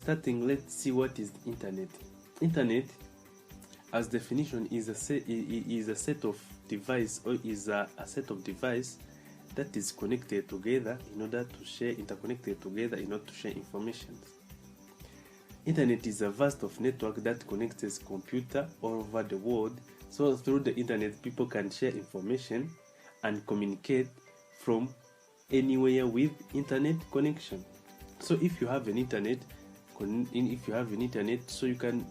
starting, let's see what is the internet. Internet, as definition, is a set of device, or is a set of device that is connected together in order to share, interconnected together in order to share information. Internet is a vast of network that connects computer all over the world. So through the internet, people can share information and communicate from anywhere with internet connection. So if you have an internet, so you can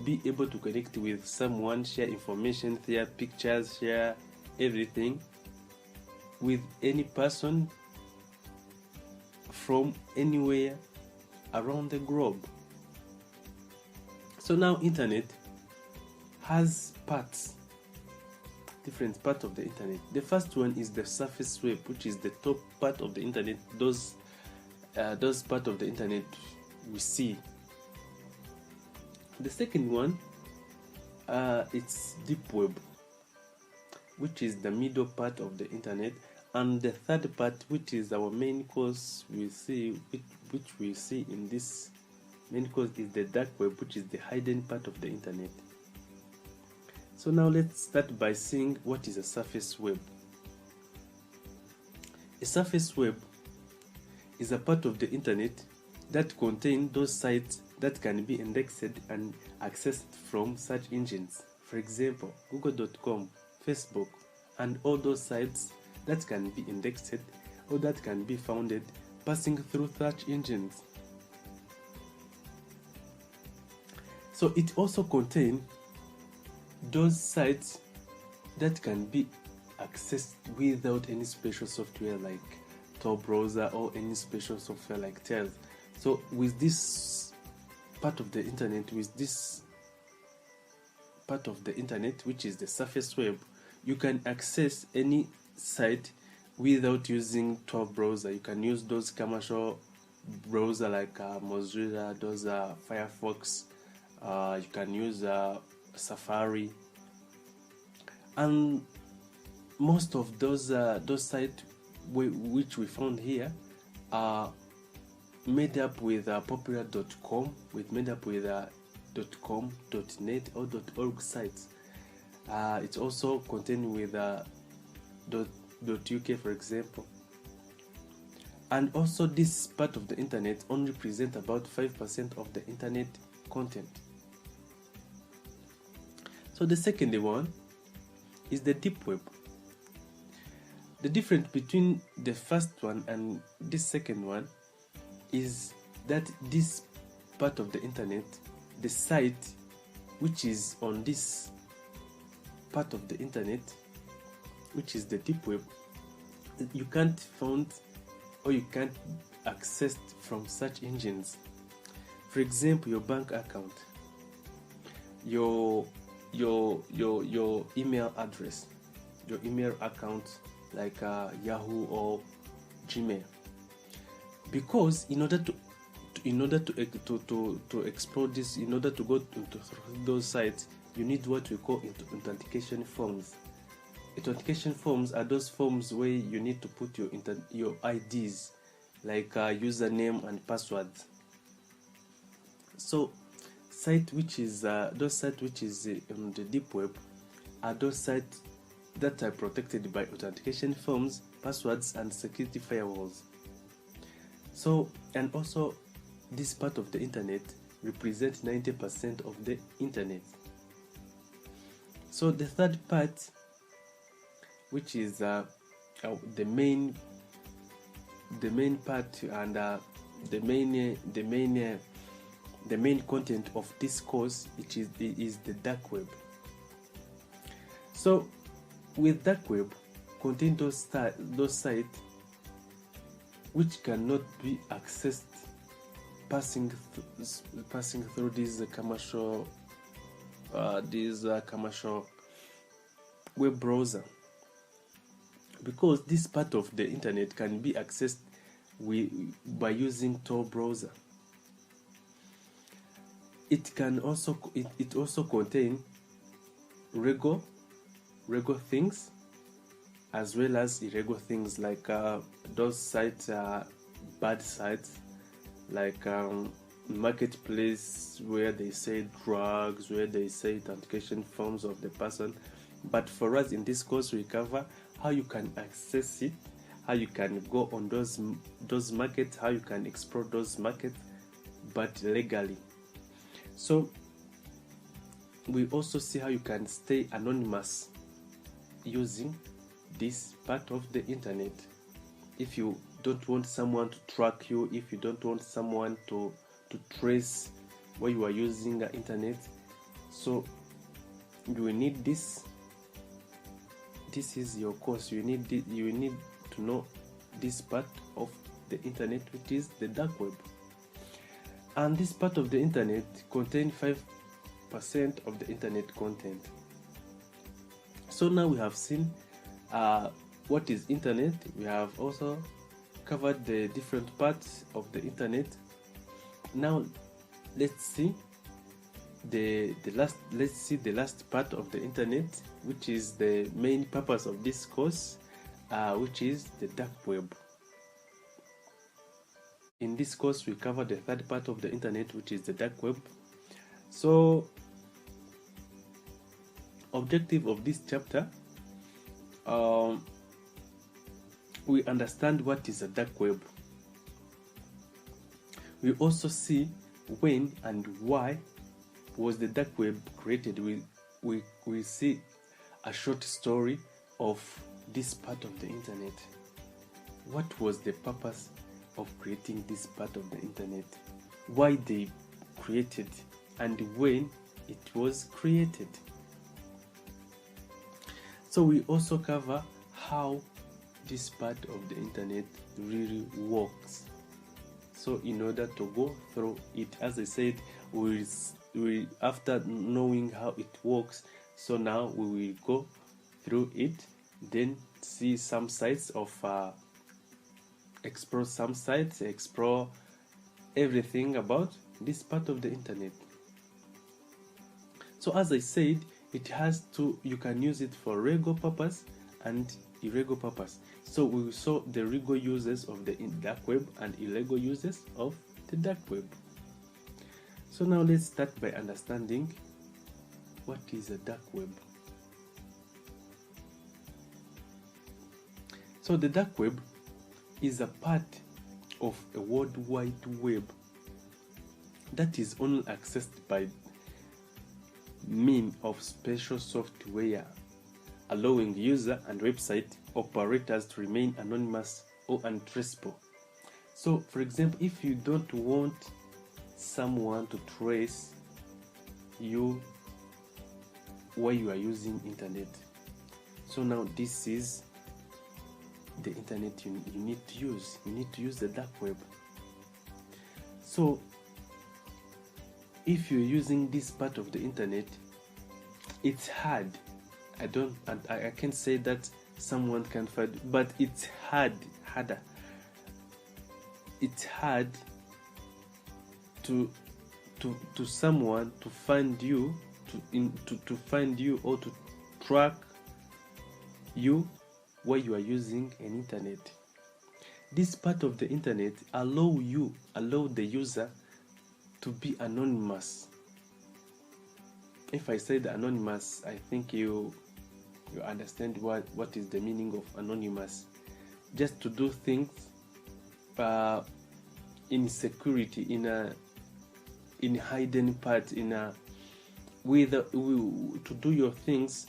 be able to connect with someone, share information, share pictures, share everything with any person from anywhere around the globe. So now internet has parts, different parts of the internet. The first one is the surface web, which is the top part of the internet. Those part of the internet we see. The second one, it's deep web, which is the middle part of the internet. And the third part, which is our main course, which we see in this main course, is the dark web, which is the hidden part of the internet. So now let's start by seeing what is a surface web. A surface web is a part of the internet that contains those sites that can be indexed and accessed from search engines. For example, google.com, Facebook, and all those sites that can be indexed or that can be founded passing through search engines. So it also contains those sites that can be accessed without any special software like Tor browser or any special software like Tails. So with this part of the internet, which is the surface web, you can access any site without using Tor browser. You can use those commercial browser like Mozilla, those Firefox. You can use Safari, and most of those sites which we found here are made up with popular.com, made up with .com, .net, or .org sites. It's also contained with .uk, for example. And also this part of the internet only represents about 5% of the internet content. So the second one is the deep web. The difference between the first one and this second one is that this part of the internet, the site which is on this part of the internet, which is the deep web, you can't find or you can't access from search engines. For example, your bank account, your email address, your email account like Yahoo or Gmail. Because in order to explore this, in order to go into those sites, you need what we call authentication forms. Authentication forms are those forms where you need to put your IDs, like username and passwords. So those sites which is on the deep web are those sites that are protected by authentication forms, passwords, and security firewalls. So, and also this part of the internet represents 90% of the internet. So the third part, which is the main part and the main content of this course, is the dark web. So with dark web contain those sites which cannot be accessed passing through these commercial web browser, because this part of the internet can be accessed by using Tor browser. It also contain regular things as well as irregular things, like those sites are bad sites, like marketplace where they sell drugs, where they say authentication forms of the person. But for us in this course, we cover how you can access it, how you can go on those markets, how you can explore those markets, but legally. So we also see how you can stay anonymous using this part of the internet. If you don't want someone to track you, if you don't want someone to trace where you are using the internet, so you will need this. This is your course. You need to know this part of the internet, which is the dark web. And this part of the internet contains 5% of the internet content. So now we have seen what is internet. We have also covered the different parts of the internet. Now let's see the last part of the internet, which is the main purpose of this course, which is the dark web. In this course we cover the third part of the internet, which is the dark web. So objective of this chapter, we understand what is a dark web. We also see when and why was the dark web created. We see a short story of this part of the internet. What was the purpose of creating this part of the internet? Why they created and when it was created. So we also cover how this part of the internet really works. So in order to go through it, as I said, we after knowing how it works, so now we will go through it, then see some sites of explore some sites, explore everything about this part of the internet. So as I said, it has you can use it for legal purpose and illegal purpose. So we saw the legal uses of the dark web and illegal uses of the dark web. So now let's start by understanding what is a dark web. So the dark web is a part of a World Wide Web that is only accessed by means of special software, allowing user and website operators to remain anonymous or untraceable. So for example, if you don't want someone to trace you where you are using internet, so now this is the internet you need to use. You need to use the dark web. So if you're using this part of the internet, it's hard. I can't say that someone can find, but it's harder. It's hard to someone to find you, to find you or to track you where you are using an internet. This part of the internet allow the user to be anonymous. If I said anonymous, I think you understand what is the meaning of anonymous. Just to do things in security, in hidden part, to do your things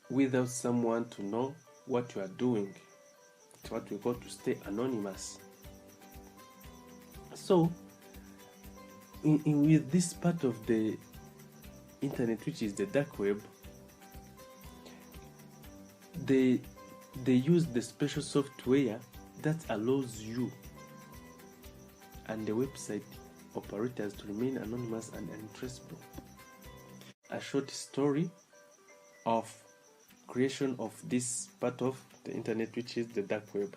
without someone to know what you are doing. It's what we call to stay anonymous. So with this part of the internet, which is the dark web, they use the special software that allows you and the website operators to remain anonymous and untraceable. A short story of creation of this part of the internet, which is the dark web.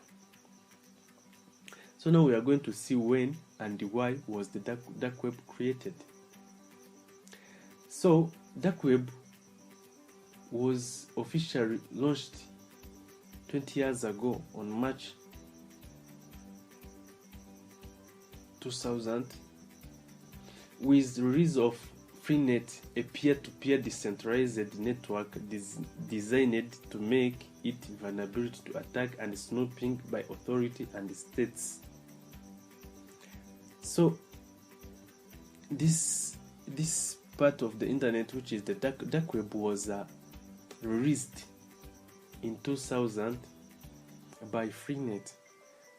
So now we are going to see when and why was the dark web created. So dark web was officially launched 20 years ago on March 2000 with the release of Freenet, a peer-to-peer decentralized network designed to make it vulnerable to attack and snooping by authority and states. So this part of the internet, which is the dark web, was released in 2000 by Freenet,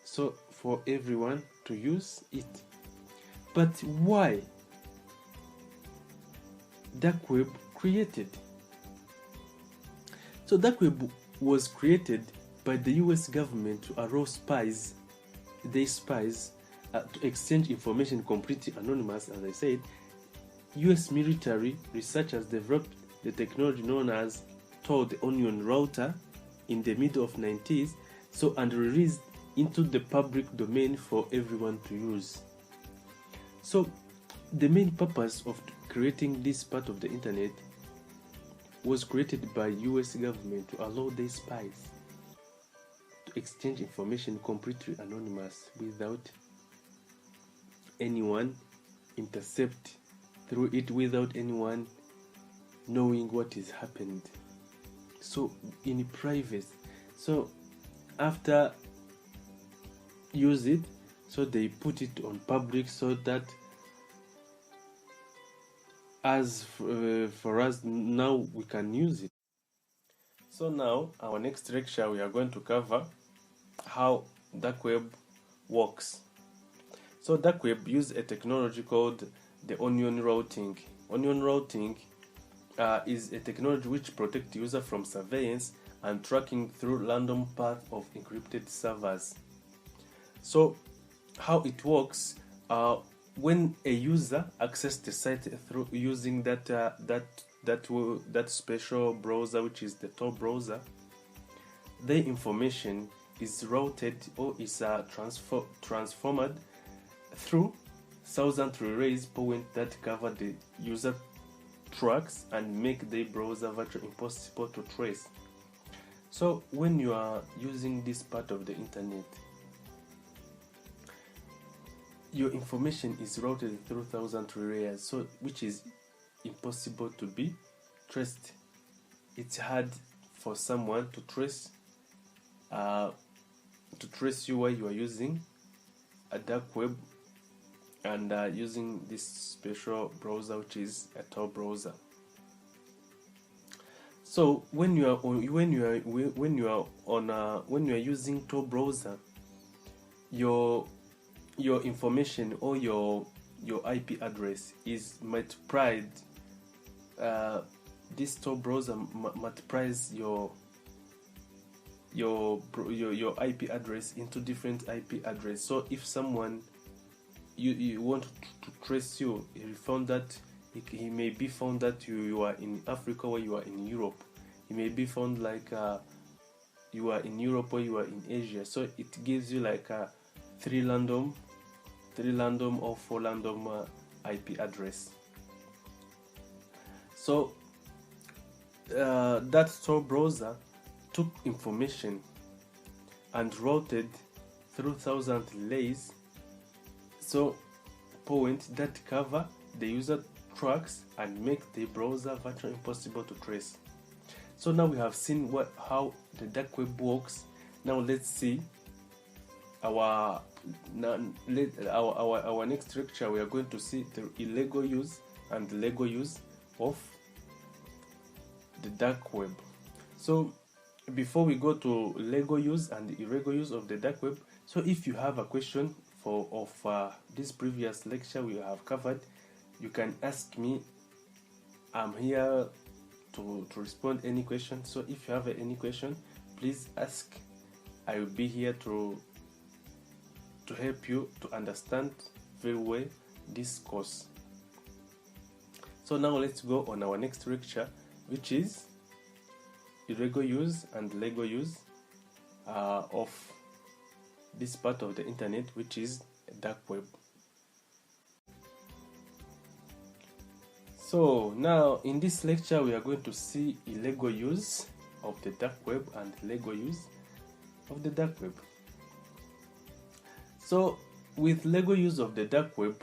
so for everyone to use it. But why dark web created? So dark web was created by the US government to allow spies to exchange information completely anonymous. As I said, US military researchers developed the technology known as the onion router in the middle of 90s, and released into the public domain for everyone to use. So the main purpose of creating this part of the internet was created by US government to allow their spies to exchange information completely anonymous without anyone intercept through it, without anyone knowing what is happened. So in privacy. So after use it, so they put it on public, so that as for us now we can use it. So now our next lecture we are going to cover how dark web works. So dark web uses a technology called the onion routing. Onion routing is a technology which protects user from surveillance and tracking through random path of encrypted servers. So how it works, when a user accesses the site through using that special browser, which is the Tor browser, the information is routed or is transformed through thousand relays point that cover the user tracks and make the browser virtually impossible to trace. So when you are using this part of the internet, your information is routed through thousand relays, so which is impossible to be traced. It's hard for someone to trace you while you are using a dark web and using this special browser, which is a Tor browser. So when you are using Tor browser, your information or your IP address is multiplied. This Tor browser multiplies your IP address into different IP address. So if someone you want to trace you, he found that he may be found that you are in Africa or you are in Europe. He may be found like you are in Europe or you are in Asia. So it gives you like a 3 random or 4 random IP address. So that Tor browser took information and routed through thousand relays, so point that cover the user tracks and make the browser virtually impossible to trace. So now we have seen how the dark web works. Now let's see our next lecture. We are going to see the illegal use and the legal use of the dark web. So before we go to legal use and the illegal use of the dark web, so if you have a question of this previous lecture we have covered, you can ask me. I'm here to respond any question. So if you have any question, please ask. I will be here to help you to understand very well this course. So now let's go on our next lecture, which is illegal use and legal use of this part of the internet, which is dark web. So now in this lecture we are going to see illegal use of the dark web and legal use of the dark web. So with legal use of the dark web,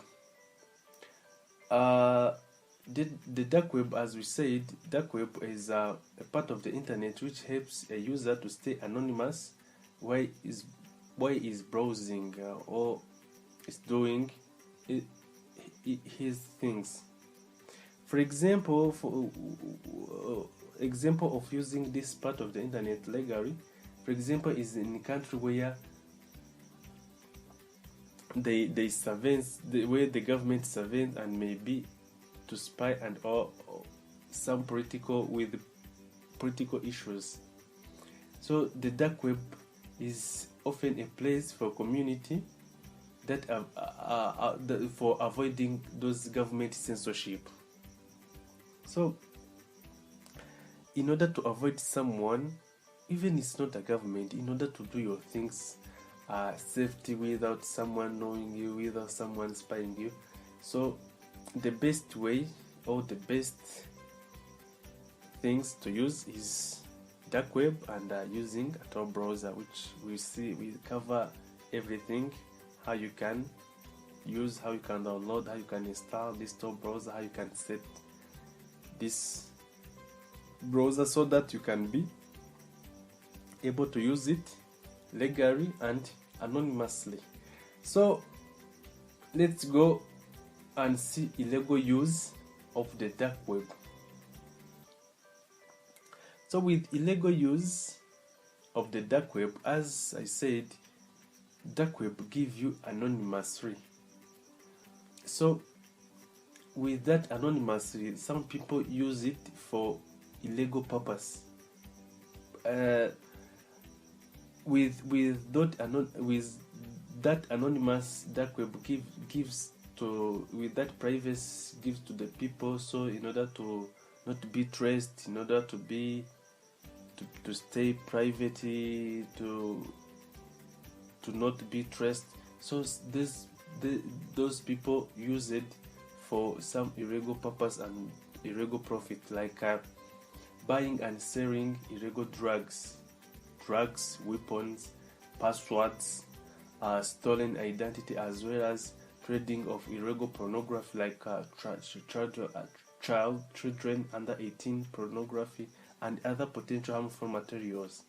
The dark web, as we said, dark web is a part of the internet which helps a user to stay anonymous while is browsing or is doing his things. For example, example of using this part of the internet legally, for example, is in a country where they surveillance, where the government surveillance and maybe to spy and or some political issues. So the dark web is often a place for community that for avoiding those government censorship. So in order to avoid someone, even it's not a government, in order to do your things safety without someone knowing you, without someone spying you, so the best way or the best things to use is dark web and using a Tor browser, which we cover everything, how you can use, how you can download, how you can install this Tor browser, how you can set this browser so that you can be able to use it legally and anonymously. So let's go and see illegal use of the dark web. So with illegal use of the dark web, as I said, dark web give you anonymously. So with that anonymously, some people use it for illegal purpose. With that anonymous dark web gives to, with that privacy gives to the people, so in order to not be traced, in order to be to stay private, to not be traced, so those people use it for some illegal purpose and illegal profit, like buying and selling illegal drugs, weapons, passwords, stolen identity, as well as trading of illegal pornography, like children under 18 pornography and other potential harmful materials.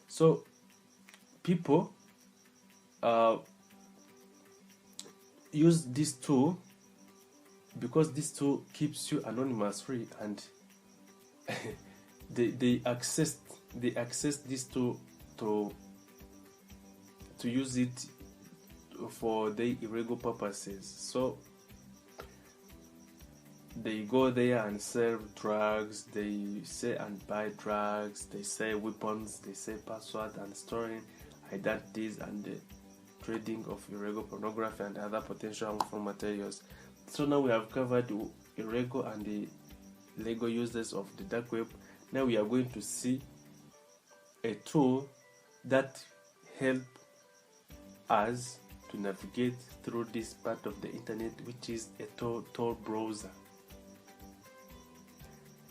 So people use this tool because this tool keeps you anonymous free, and they access this tool to use it for their illegal purposes. So they go there and sell drugs, they sell and buy drugs, they sell weapons, they sell passwords and storing identities, and the trading of illegal pornography and other potential harmful materials. So now we have covered the illegal and the legal uses of the dark web. Now we are going to see a tool that helps us to navigate through this part of the internet, which is a Tor browser.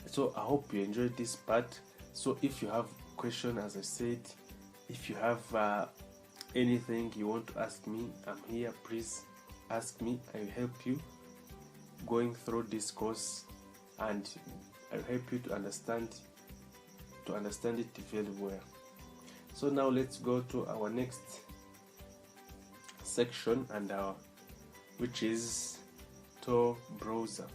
So I hope you enjoyed this part. So if you have questions, as I said, if you have anything you want to ask me, I'm here. Please ask me. I will help you going through this course, and I will help you to understand it very well. So now let's go to our next section, and which is Tor browser.